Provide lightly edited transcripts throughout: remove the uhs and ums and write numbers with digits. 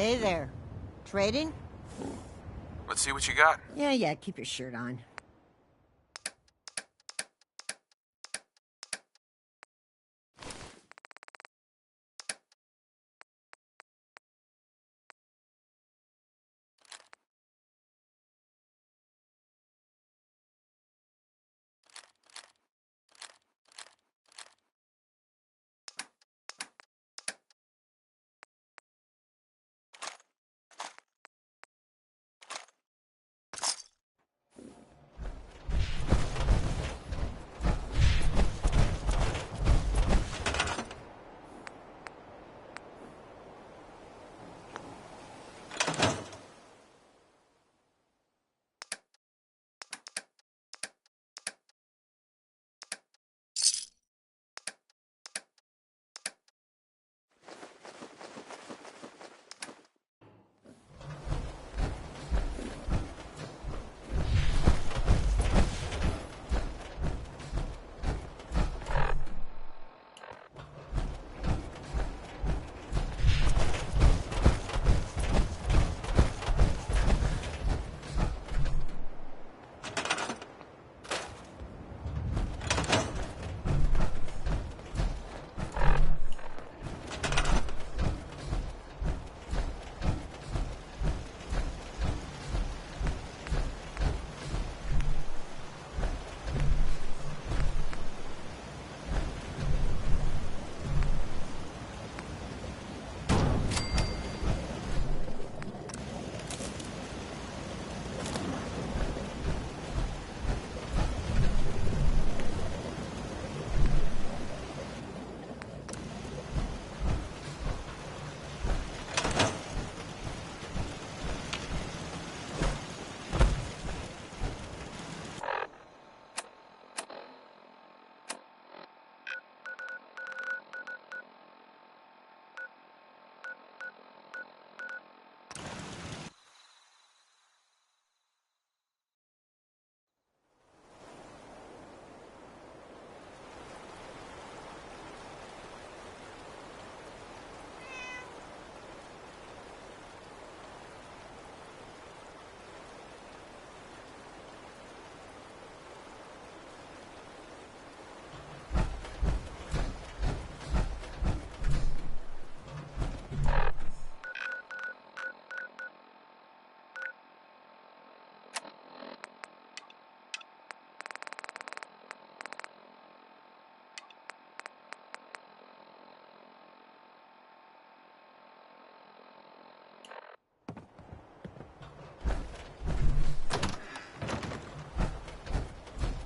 Hey there. Trading? Let's see what you got. Yeah, keep your shirt on.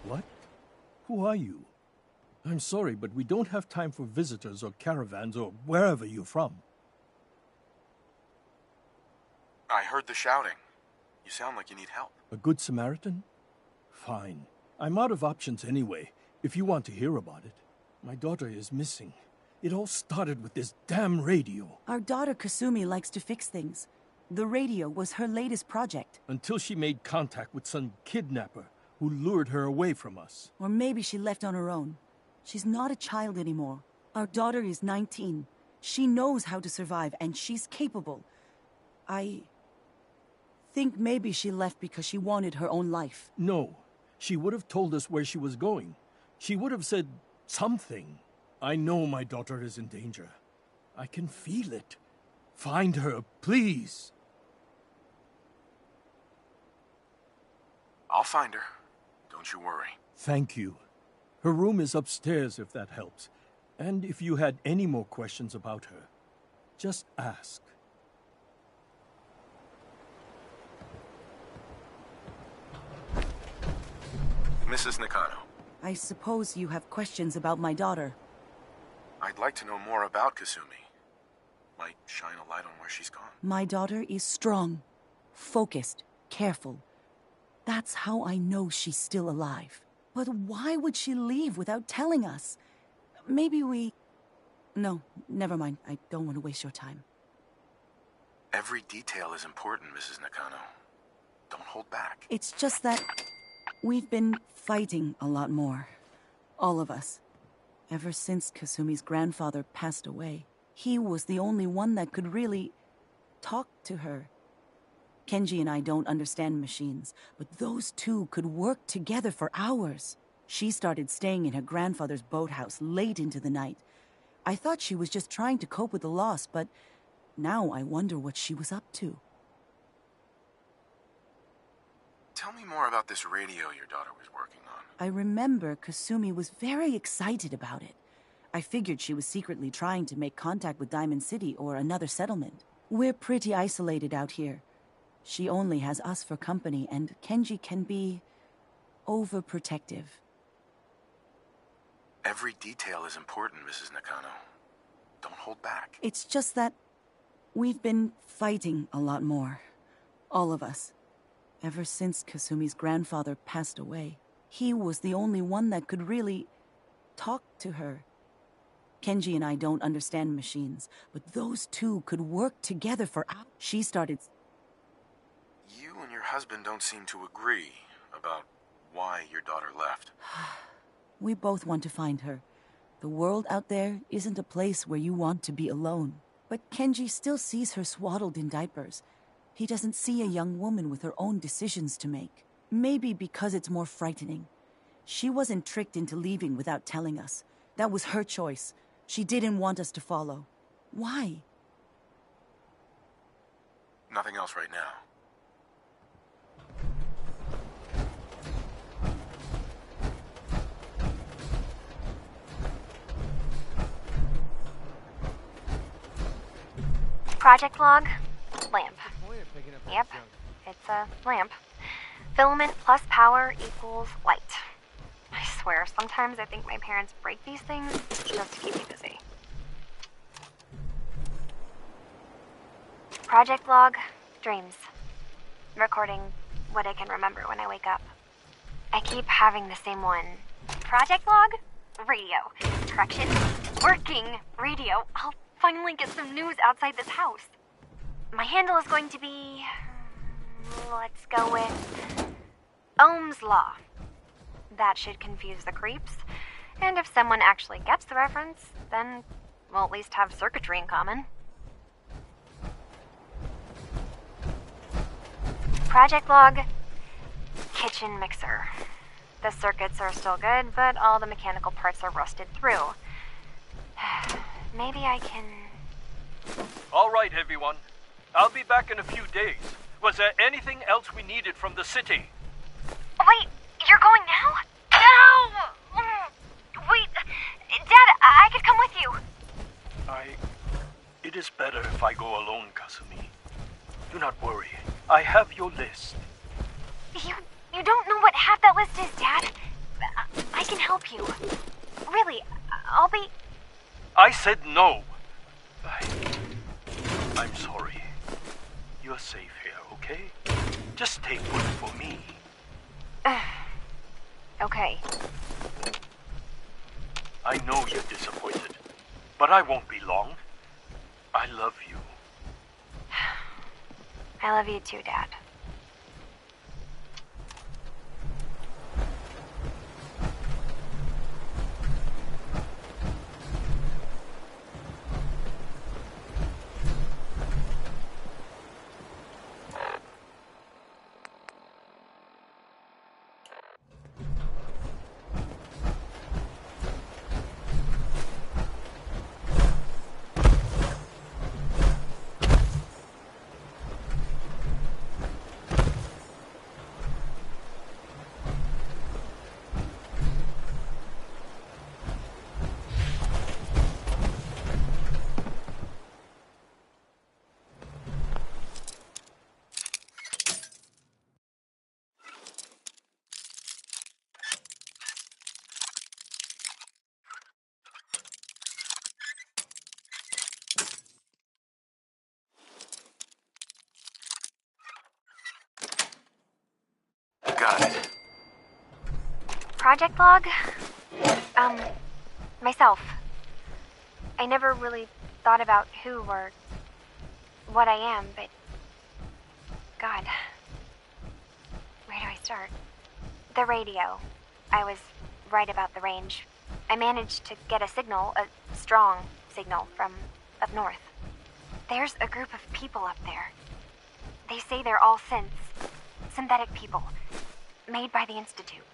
What? Who are you? I'm sorry, but we don't have time for visitors or caravans or wherever you're from. I heard the shouting. You sound like you need help. A good Samaritan? Fine. I'm out of options anyway, if you want to hear about it. My daughter is missing. It all started with this damn radio. Our daughter Kasumi likes to fix things. The radio was her latest project. Until she made contact with some kidnapper who lured her away from us. Or maybe she left on her own. She's not a child anymore. Our daughter is 19. She knows how to survive, and she's capable. I think maybe she left because she wanted her own life. No. She would have told us where she was going. She would have said something. I know my daughter is in danger. I can feel it. Find her, please. I'll find her. Don't you worry. Thank you. Her room is upstairs, if that helps. And if you had any more questions about her, just ask. Mrs. Nakano, I suppose you have questions about my daughter. I'd like to know more about Kasumi. Might shine a light on where she's gone. My daughter is strong, focused, careful. That's how I know she's still alive. But why would she leave without telling us? Maybe we... No, never mind. I don't want to waste your time. Every detail is important, Mrs. Nakano. Don't hold back. It's just that we've been fighting a lot more. All of us. Ever since Kasumi's grandfather passed away. He was the only one that could really... talk to her. Kenji and I don't understand machines, but those two could work together for hours. She started staying in her grandfather's boathouse late into the night. I thought she was just trying to cope with the loss, but now I wonder what she was up to. Tell me more about this radio your daughter was working on. I remember Kasumi was very excited about it. I figured she was secretly trying to make contact with Diamond City or another settlement. We're pretty isolated out here. She only has us for company, and Kenji can be overprotective. Every detail is important, Mrs. Nakano. Don't hold back. It's just that we've been fighting a lot more. All of us. Ever since Kasumi's grandfather passed away. He was the only one that could really talk to her. Kenji and I don't understand machines, but those two could work together for hours. She started... You and your husband don't seem to agree about why your daughter left. We both want to find her. The world out there isn't a place where you want to be alone. But Kenji still sees her swaddled in diapers. He doesn't see a young woman with her own decisions to make. Maybe because it's more frightening. She wasn't tricked into leaving without telling us. That was her choice. She didn't want us to follow. Why? Nothing else right now. Project log, lamp. Yep, it's a lamp. Filament plus power equals light. I swear, sometimes I think my parents break these things just to keep me busy. Project log, dreams. Recording what I can remember when I wake up. I keep having the same one. Project log, radio. Correction, working radio. I'll finally get some news outside this house. My handle is going to be... let's go with... Ohm's Law. That should confuse the creeps. And if someone actually gets the reference, then we'll at least have circuitry in common. Project log, kitchen mixer. The circuits are still good, but all the mechanical parts are rusted through. Maybe I can... All right, everyone. I'll be back in a few days. Was there anything else we needed from the city? Wait, you're going now? No! Wait, Dad, I could come with you. It is better if I go alone, Kasumi. Do not worry. I have your list. You don't know what half that list is, Dad. I can help you. Really, I'll be... I said no. I'm sorry. You're safe here, okay? Just take one for me. Okay. I know you're disappointed, but I won't be long. I love you. I love you too, Dad. Got it. Project log? Myself. I never really thought about who or what I am, but... God. Where do I start? The radio. I was right about the range. I managed to get a signal, a strong signal, from up north. There's a group of people up there. They say they're all synths. Synthetic people. Made by the Institute.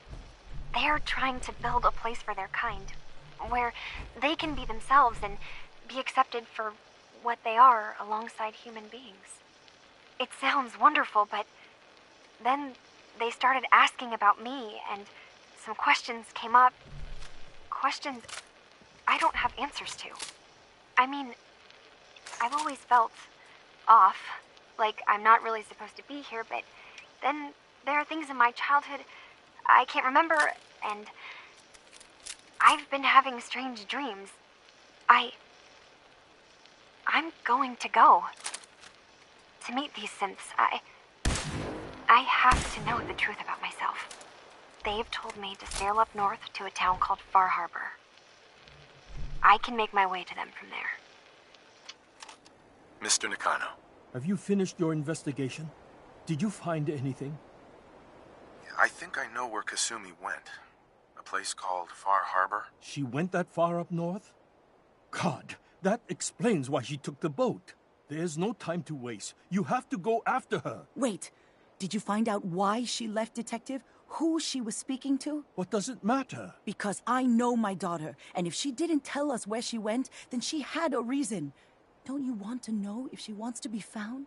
They're trying to build a place for their kind. Where they can be themselves and be accepted for what they are alongside human beings. It sounds wonderful, but then they started asking about me, and some questions came up. Questions I don't have answers to. I mean, I've always felt off, like I'm not really supposed to be here, but then there are things in my childhood I can't remember, and I've been having strange dreams. I'm going to go. To meet these synths, I have to know the truth about myself. They've told me to sail up north to a town called Far Harbor. I can make my way to them from there. Mr. Nakano. Have you finished your investigation? Did you find anything? I think I know where Kasumi went. A place called Far Harbor. She went that far up north? God, that explains why she took the boat. There's no time to waste. You have to go after her. Wait, did you find out why she left, Detective? Who she was speaking to? What does it matter? Because I know my daughter, and if she didn't tell us where she went, then she had a reason. Don't you want to know if she wants to be found?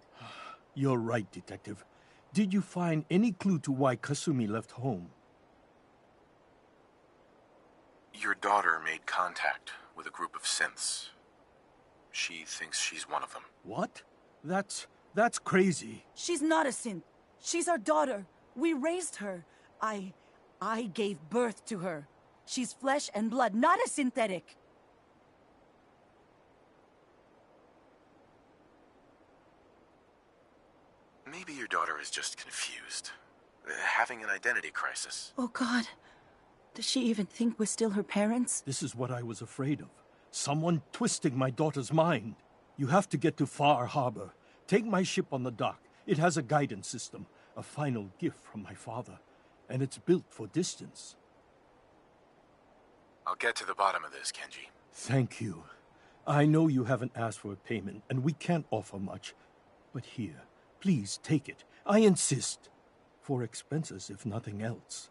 You're right, Detective. Did you find any clue to why Kasumi left home? Your daughter made contact with a group of synths. She thinks she's one of them. What? That's crazy. She's not a synth. She's our daughter. We raised her. I gave birth to her. She's flesh and blood, not a synthetic. Maybe your daughter is just confused. Having an identity crisis. Oh, God. Does she even think we're still her parents? This is what I was afraid of. Someone twisting my daughter's mind. You have to get to Far Harbor. Take my ship on the dock. It has a guidance system, a final gift from my father, and it's built for distance. I'll get to the bottom of this, Kenji. Thank you. I know you haven't asked for a payment, and we can't offer much. But here, please take it. I insist. For expenses, if nothing else.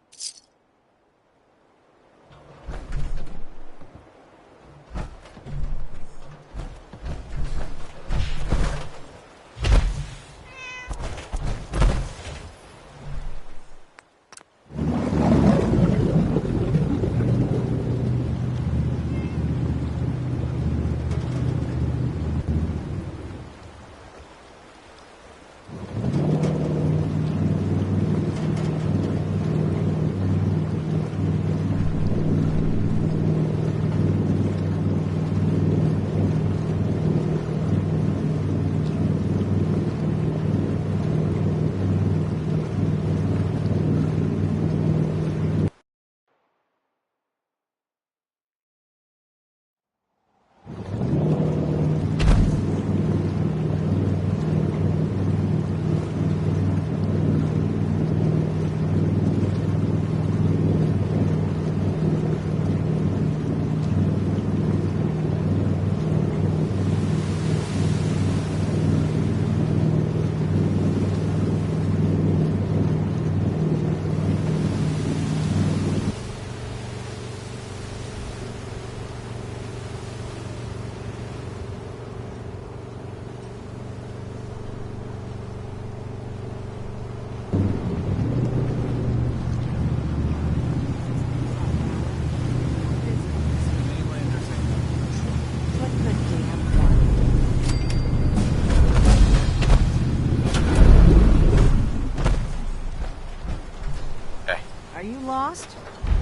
Lost?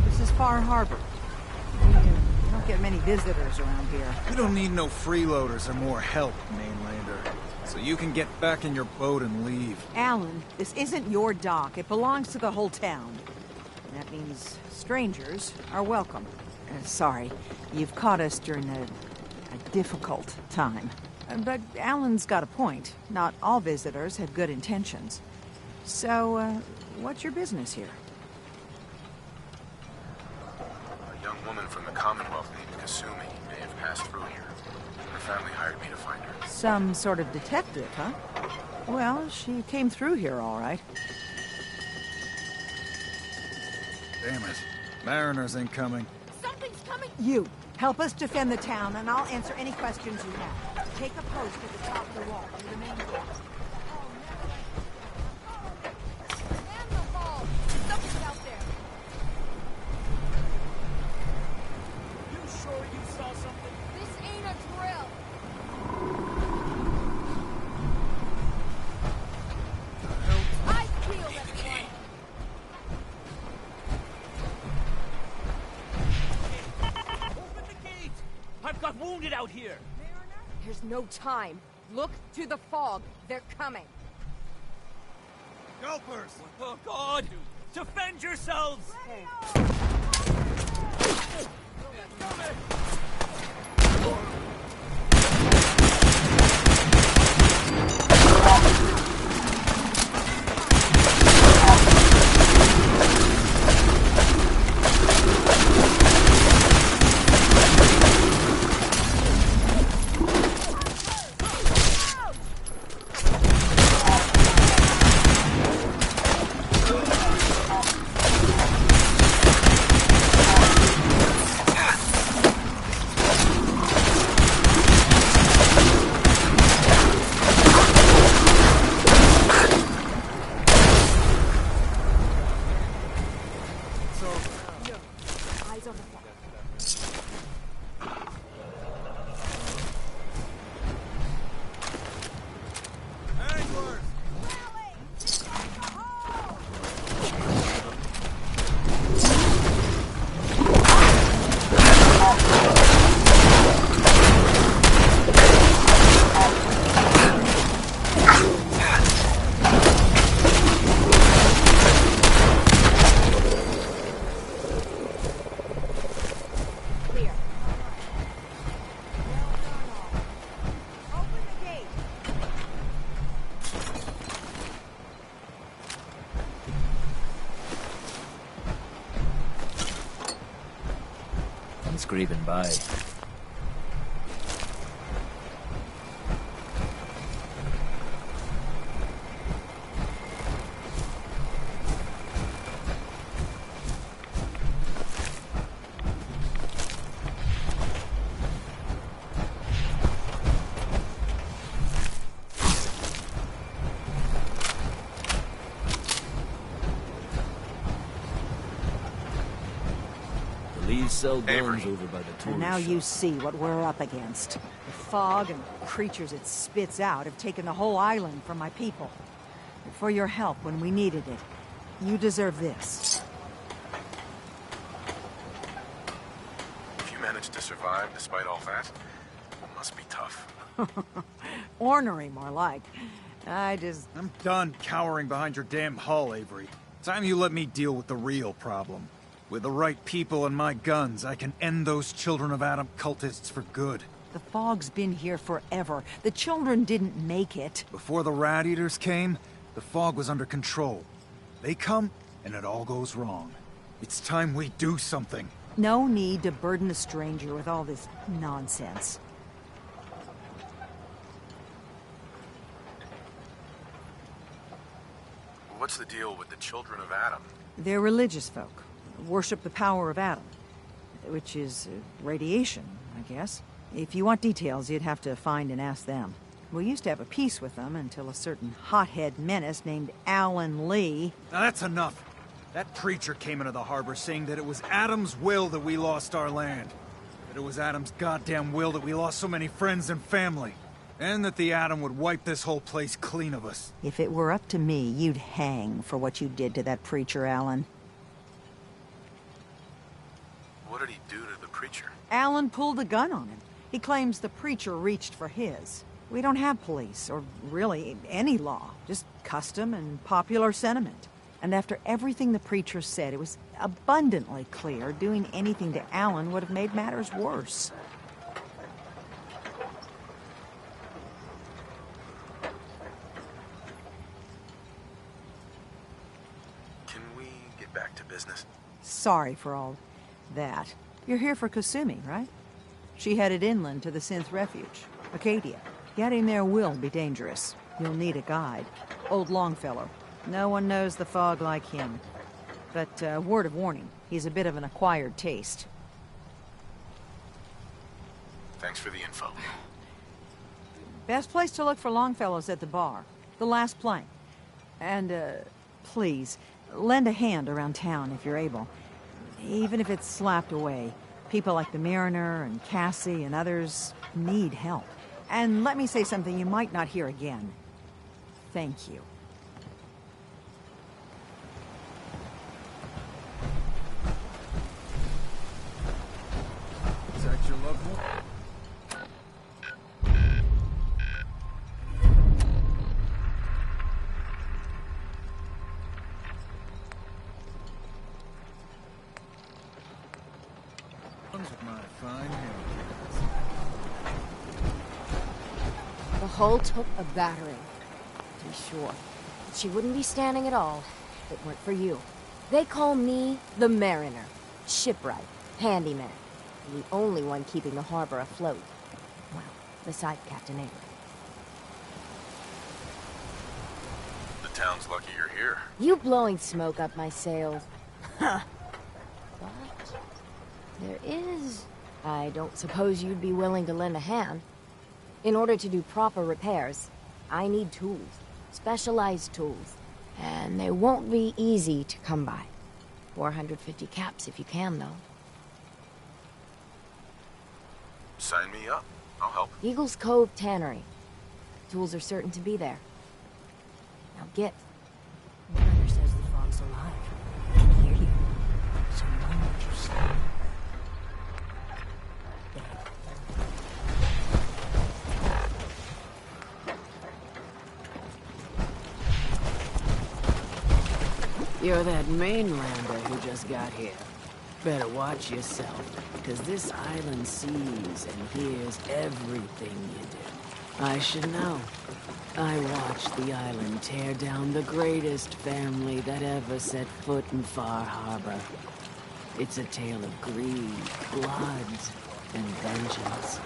This is Far Harbor. You don't get many visitors around here. We don't need no freeloaders or more help, mainlander. So you can get back in your boat and leave. Alan, this isn't your dock. It belongs to the whole town. That means strangers are welcome. Sorry, you've caught us during a difficult time. But Alan's got a point. Not all visitors have good intentions. So, what's your business here? A young A woman from the Commonwealth named Kasumi may have passed through here. Her family hired me to find her. Some sort of detective, huh? Well, she came through here all right. Damn it. Mariners incoming. Something's coming! You, help us defend the town, and I'll answer any questions you have. Take a post at the top of the wall, near the main door. Man the hall! Something's out there! You sure you saw something? This ain't a drill! I killed everyone! Open the gate! I've got wounded out here! There's no time. Look to the fog. They're coming. Gulpers! Oh, God! Defend yourselves! Eyes on the fog. Anglers! Clear. Open the gate! I'm scraping by. Police sell guns Avery. over by the tourist And now you shop. see what we're up against. The fog and creatures it spits out have taken the whole island from my people. For your help when we needed it, you deserve this. If you managed to survive despite all that, it must be tough. Ornery, more like. I'm done cowering behind your damn hull, Avery. Time you let me deal with the real problem. With the right people and my guns, I can end those Children of Adam cultists for good. The fog's been here forever. The children didn't make it. Before the Rat Eaters came, the fog was under control. They come, and it all goes wrong. It's time we do something. No need to burden a stranger with all this nonsense. What's the deal with the Children of Adam? They're religious folk. Worship the power of Adam. Which is radiation, I guess. If you want details, you'd have to find and ask them. We used to have a peace with them until a certain hothead menace named Alan Lee. Now that's enough. That preacher came into the harbor saying that it was Adam's will that we lost our land. That it was Adam's goddamn will that we lost so many friends and family. And that the Adam would wipe this whole place clean of us. If it were up to me, you'd hang for what you did to that preacher, Alan. What did he do to the preacher? Alan pulled a gun on him. He claims the preacher reached for his. We don't have police, or really any law, just custom and popular sentiment. And after everything the preacher said, it was abundantly clear doing anything to Alan would have made matters worse. Can we get back to business? Sorry for all that. You're here for Kasumi, right? She headed inland to the Synth Refuge, Acadia. Getting there will be dangerous. You'll need a guide. Old Longfellow. No one knows the fog like him. But, word of warning, he's a bit of an acquired taste. Thanks for the info. Best place to look for Longfellow's at the bar. The last plank. And, please, lend a hand around town if you're able. Even if it's slapped away. People like the Mariner and Cassie and others need help. And let me say something you might not hear again. Thank you. Is that your loved one? With my fine handcrafts. The hull took a battering, to be sure. She wouldn't be standing at all if it weren't for you. They call me the Mariner. Shipwright, handyman. The only one keeping the harbor afloat. Well, besides Captain Avery. The town's lucky you're here. You blowing smoke up my sails. Huh. But there is... I don't suppose you'd be willing to lend a hand. In order to do proper repairs, I need tools. Specialized tools. And they won't be easy to come by. 450 caps if you can, though. Sign me up. I'll help. Eagles Cove Tannery. Tools are certain to be there. Now get. Mariner says the fog's alive. I can hear you. So know what you're saying. You're that mainlander who just got here. Better watch yourself, because this island sees and hears everything you do. I should know. I watched the island tear down the greatest family that ever set foot in Far Harbor. It's a tale of greed, blood, and vengeance.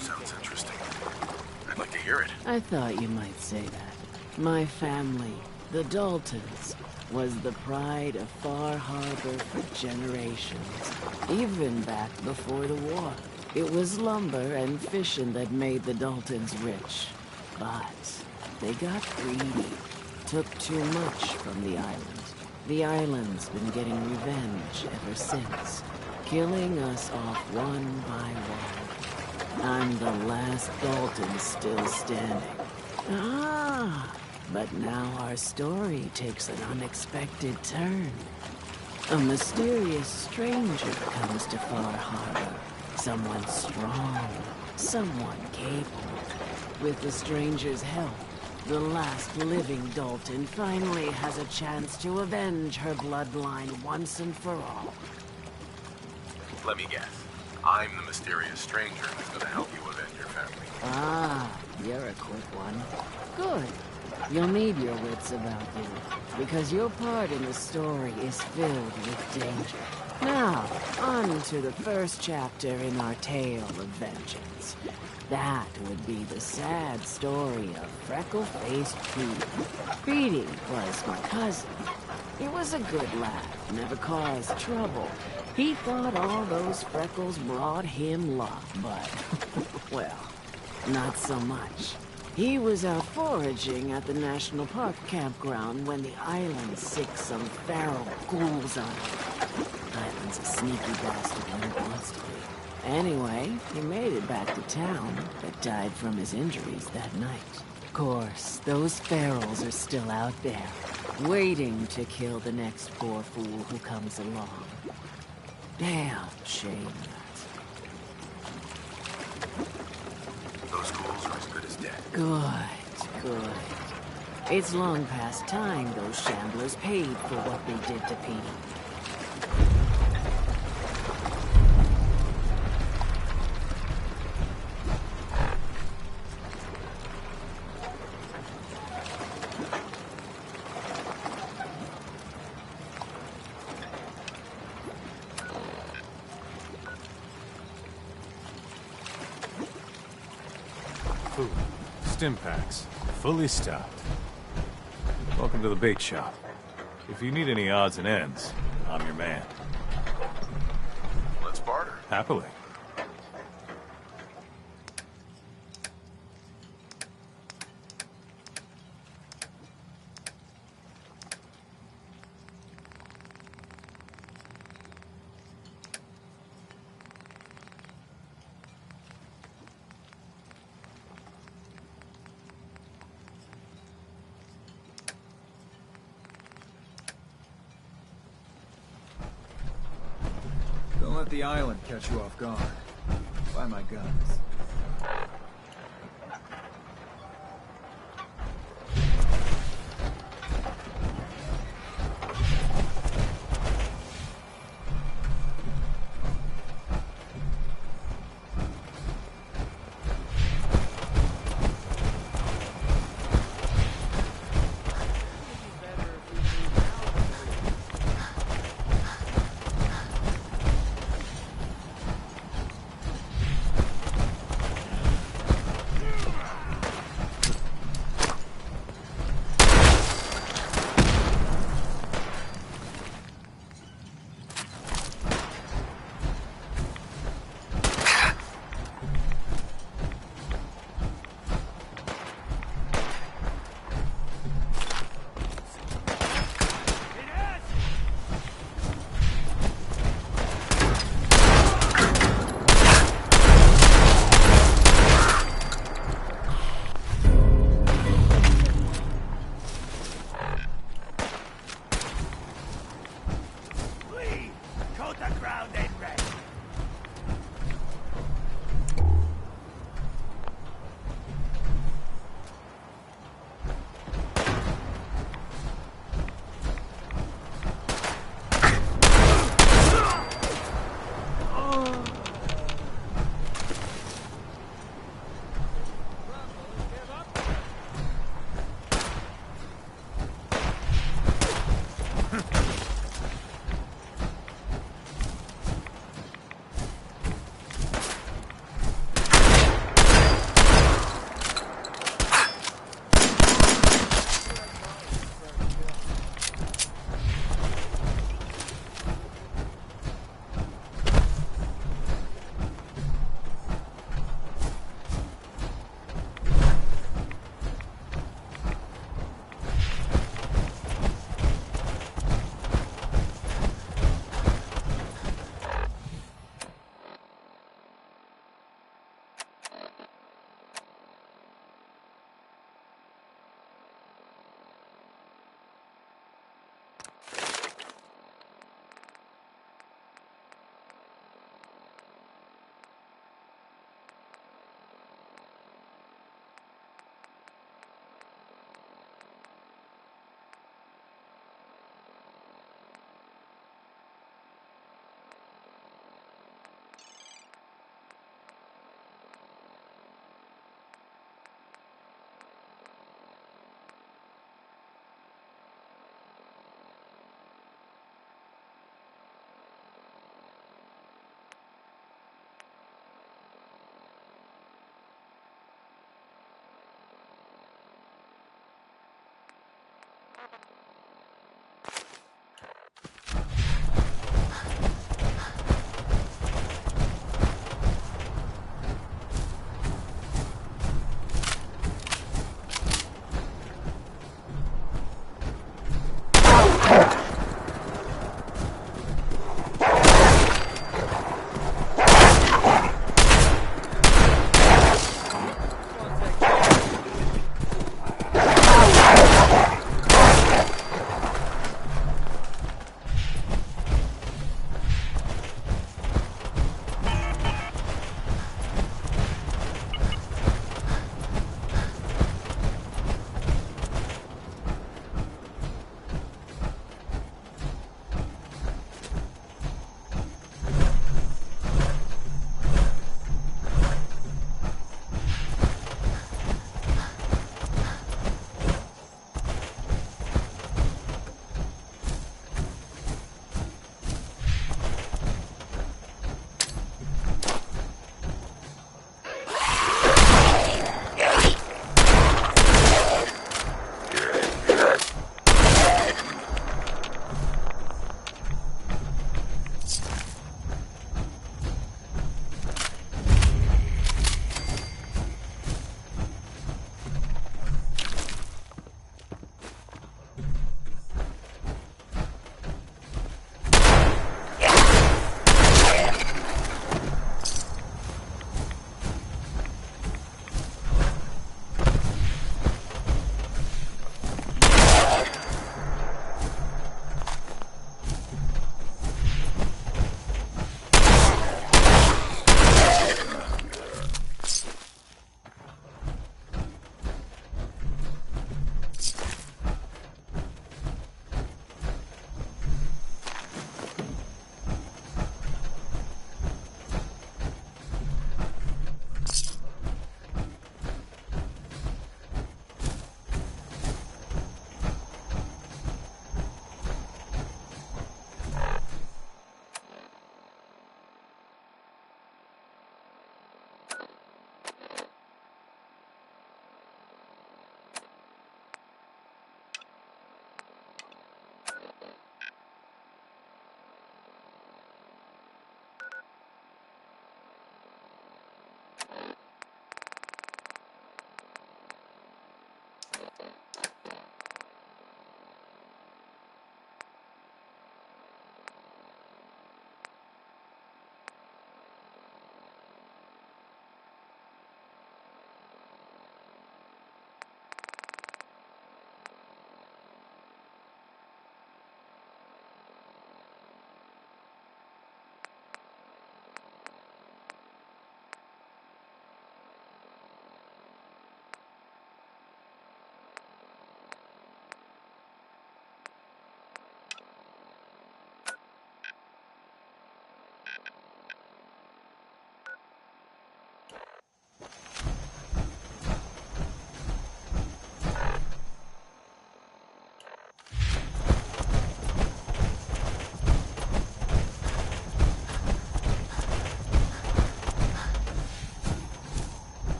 Sounds interesting. I'd like to hear it. I thought you might say that. My family, the Daltons, was the pride of Far Harbor for generations. Even back before the war. It was lumber and fishing that made the Daltons rich. But they got greedy. Took too much from the island. The island's been getting revenge ever since. Killing us off one by one. I'm the last Dalton still standing. Ah, but now our story takes an unexpected turn. A mysterious stranger comes to Far Harbor. Someone strong, someone capable. With the stranger's help, the last living Dalton finally has a chance to avenge her bloodline once and for all. Let me guess. I'm the mysterious stranger who's going to help you avenge your family. Ah, you're a quick one. Good. You'll need your wits about you, because your part in the story is filled with danger. Now, on to the first chapter in our tale of vengeance. That would be the sad story of freckle-faced Petey. Petey was my cousin. He was a good lad, never caused trouble. He thought all those freckles brought him luck, but, well, not so much. He was out foraging at the National Park campground when the island sicked some feral ghouls on him. Island's a sneaky bastard when it wants to be. Anyway, he made it back to town, but died from his injuries that night. Of course, those ferals are still out there, waiting to kill the next poor fool who comes along. Damn shame that. Those ghouls are as good as dead. Good, good. It's long past time those shamblers paid for what they did to Petey. food. Stim packs. Fully stocked. Welcome to the bait shop. If you need any odds and ends, I'm your man. Let's barter. Happily. Don't let the island catch you off guard. Buy my guns.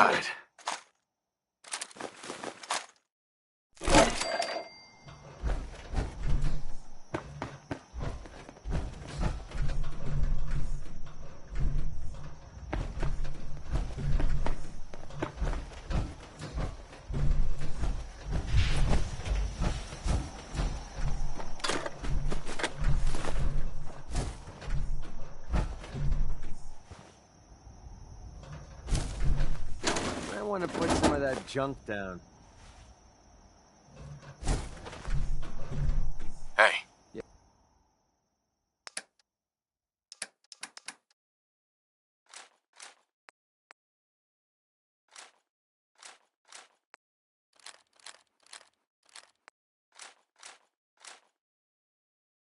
got it. I want to put some of that junk down. Hey. Yeah.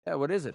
Yeah, what is it?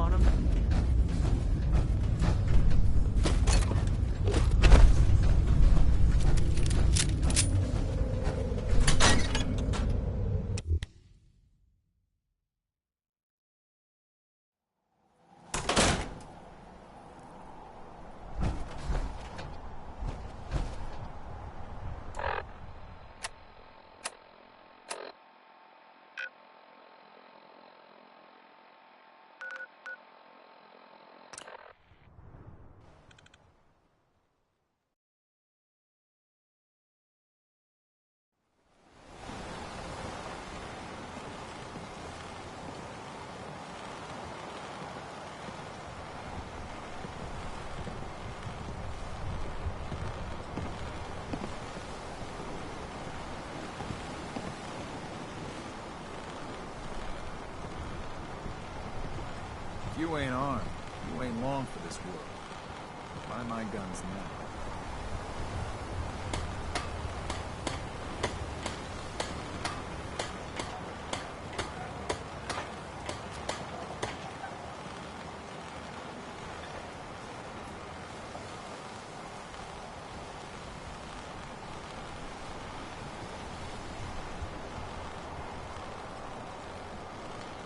on him. If you ain't armed, you ain't long for this world. Buy my guns now.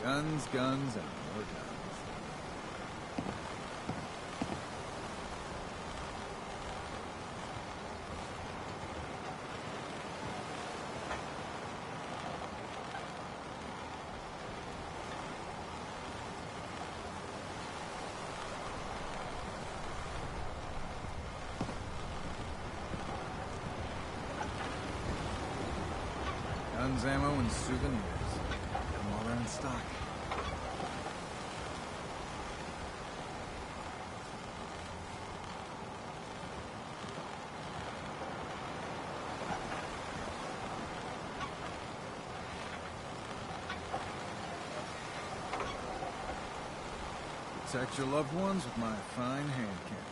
Guns, guns, and more guns. Guns, ammo, and souvenirs. Got them all there in stock. Protect your loved ones with my fine hand cannons.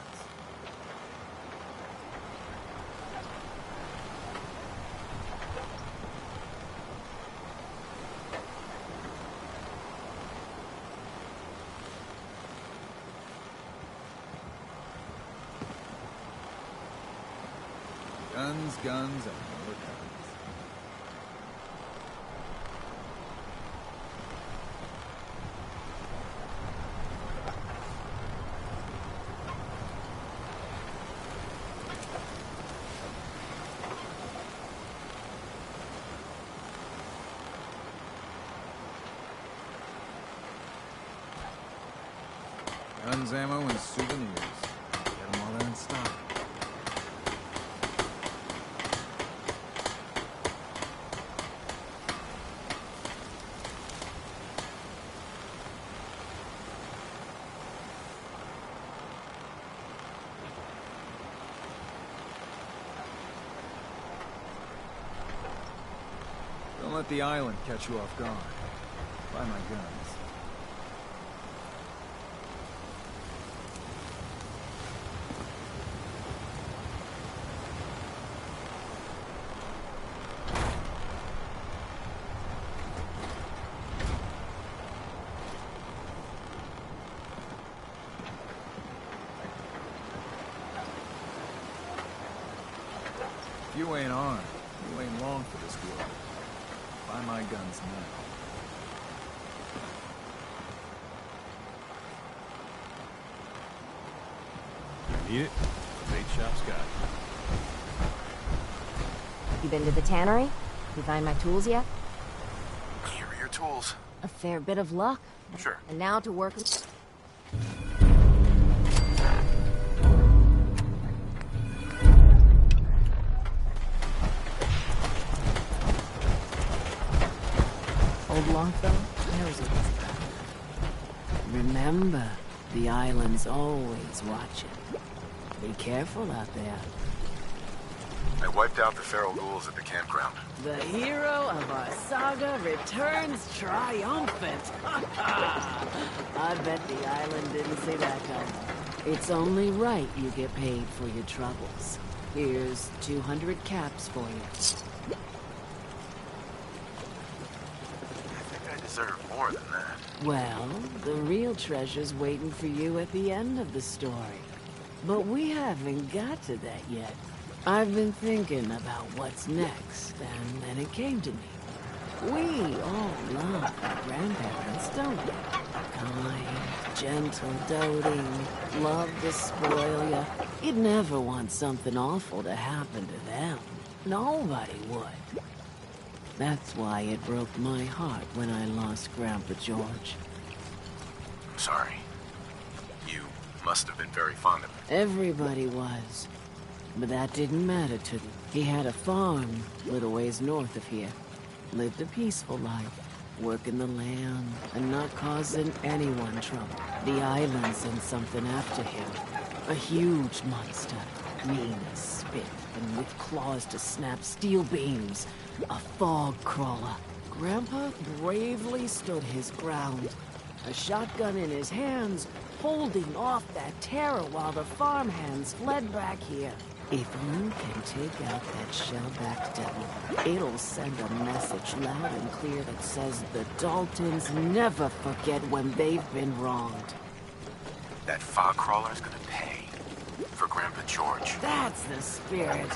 Guns, guns, and more guns. Guns, ammo, and souvenirs. Get them all there in stock. Don't let the island catch you off guard. Buy my guns. If you ain't armed, you ain't long for this world. Buy my guns now. Need it? The bait shop's got it. You been to the tannery? You find my tools yet? Here are your tools. A fair bit of luck. Sure. And now to work. Old Longfellow knows what it's about. Remember, the island's always watching. Be careful out there. I wiped out the feral ghouls at the campground. The hero of our saga returns triumphant. I bet the island didn't see that coming. It's only right you get paid for your troubles. Here's 200 caps for you. deserve more than that. Well, the real treasure's waiting for you at the end of the story. But we haven't got to that yet. I've been thinking about what's next, and then it came to me. We all love our grandparents, don't we? Kind, gentle, doting, love to spoil ya. You'd never want something awful to happen to them. Nobody would. That's why it broke my heart when I lost Grandpa George. I'm sorry. You must have been very fond of him. Everybody was. But that didn't matter to me. He had a farm, little ways north of here. Lived a peaceful life, working the land, and not causing anyone trouble. The island sent something after him. A huge monster, mean as spit, and with claws to snap steel beams. A fog crawler. Grandpa bravely stood his ground. A shotgun in his hands, holding off that terror while the farmhands fled back here. If you can take out that shell-backed devil, it'll send a message loud and clear that says the Daltons never forget when they've been wronged. That fog crawler's gonna pay for Grandpa George. That's the spirit.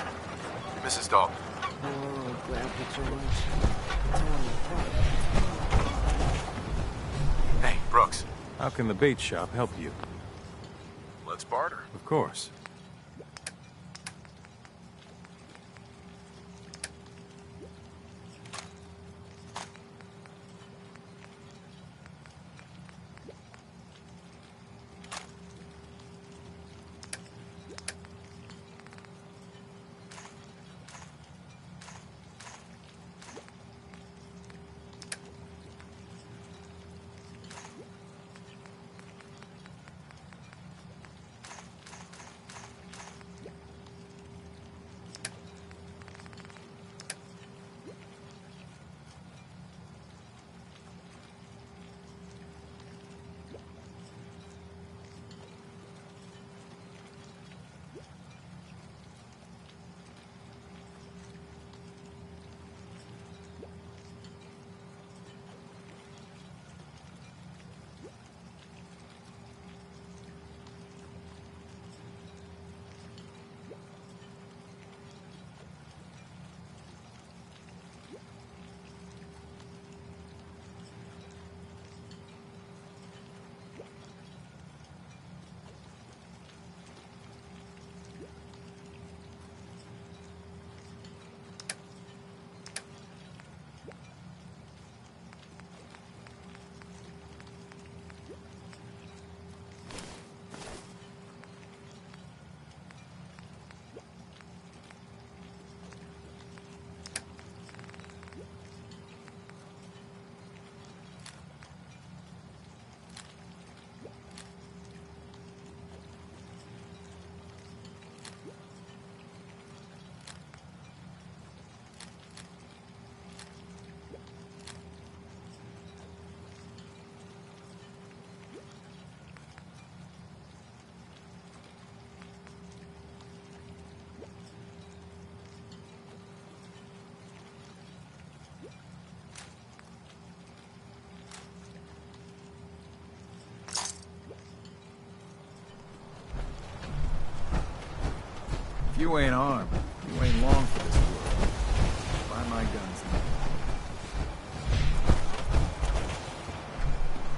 Mrs. Dalton. Oh, Grandpa George. Tell me, Hey, Brooks. How can the bait shop help you? Let's barter. Of course. If you ain't armed, you ain't long for this world. Buy my guns now.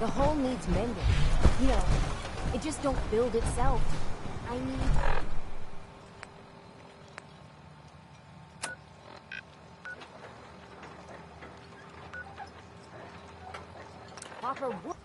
The hull needs mending. You know, it just don't build itself. I need... proper wood.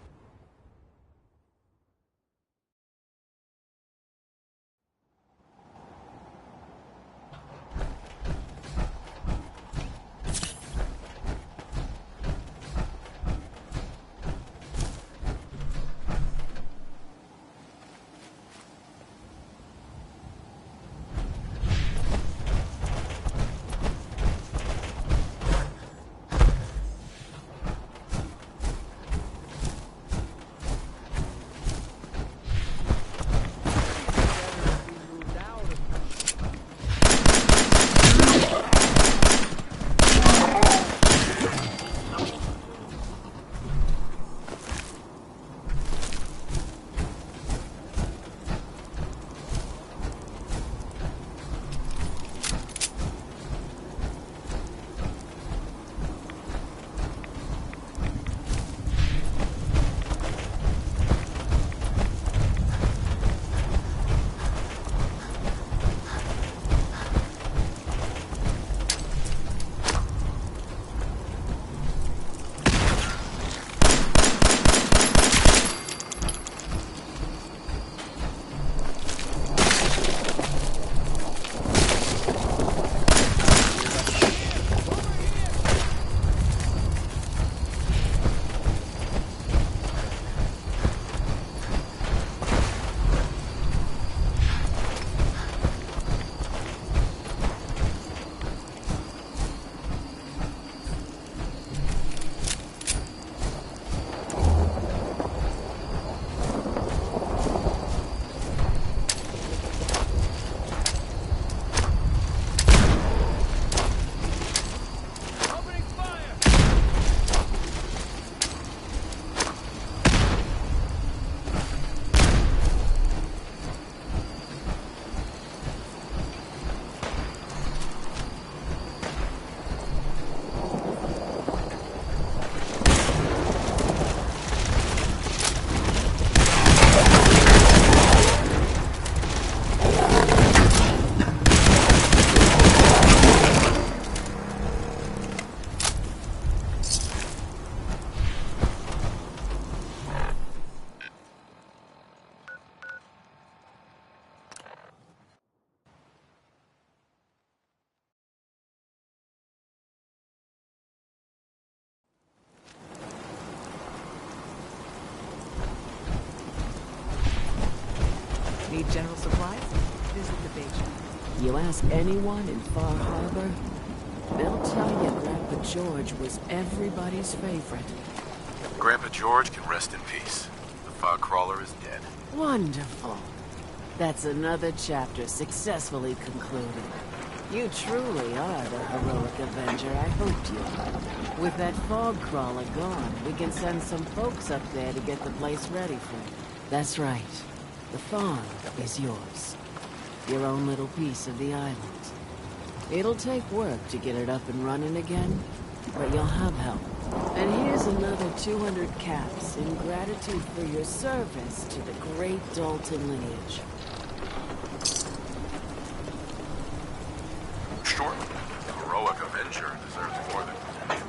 Need general supplies? Visit the bait shop. You ask anyone in Far Harbor, they'll tell you Grandpa George was everybody's favorite. Grandpa George can rest in peace. The fog crawler is dead. Wonderful. That's another chapter successfully concluded. You truly are the heroic Avenger I hoped you were. With that fog crawler gone, we can send some folks up there to get the place ready for you. That's right. The farm is yours. Your own little piece of the island. It'll take work to get it up and running again, but you'll have help. And here's another 200 caps in gratitude for your service to the great Dalton lineage. Sure. The heroic Avenger deserves more than 200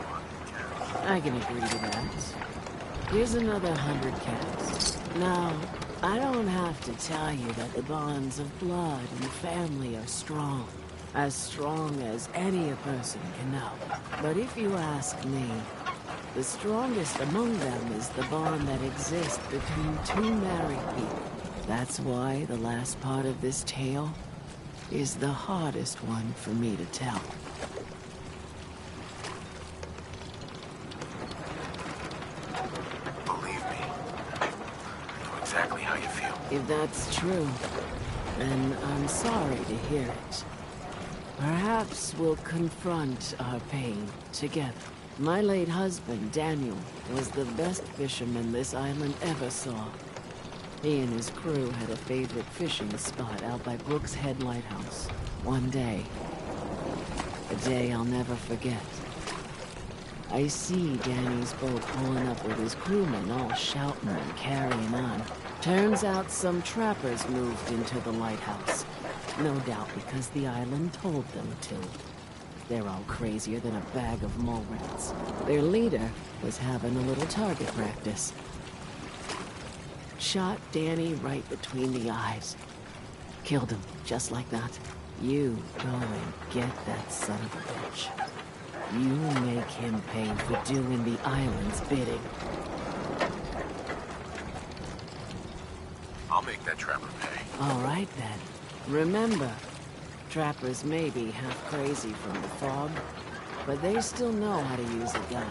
caps. I can agree to that. Here's another 100 caps. Now, I don't have to tell you that the bonds of blood and family are strong. As strong as any a person can know. But if you ask me, the strongest among them is the bond that exists between two married people. That's why the last part of this tale is the hardest one for me to tell. Believe me, I know exactly how you feel. If that's true, then I'm sorry to hear it. Perhaps we'll confront our pain together. My late husband, Daniel, was the best fisherman this island ever saw. He and his crew had a favorite fishing spot out by Brooks Head Lighthouse. One day, a day I'll never forget, I see Danny's boat pulling up with his crewmen all shouting and carrying on. Turns out some trappers moved into the lighthouse. No doubt because the island told them to. They're all crazier than a bag of mole rats. Their leader was having a little target practice. Shot Danny right between the eyes. Killed him, just like that. You go and get that son of a bitch. You make him pay for doing the island's bidding. I'll make that trapper pay. All right, then. Remember, trappers may be half crazy from the fog, but they still know how to use a gun.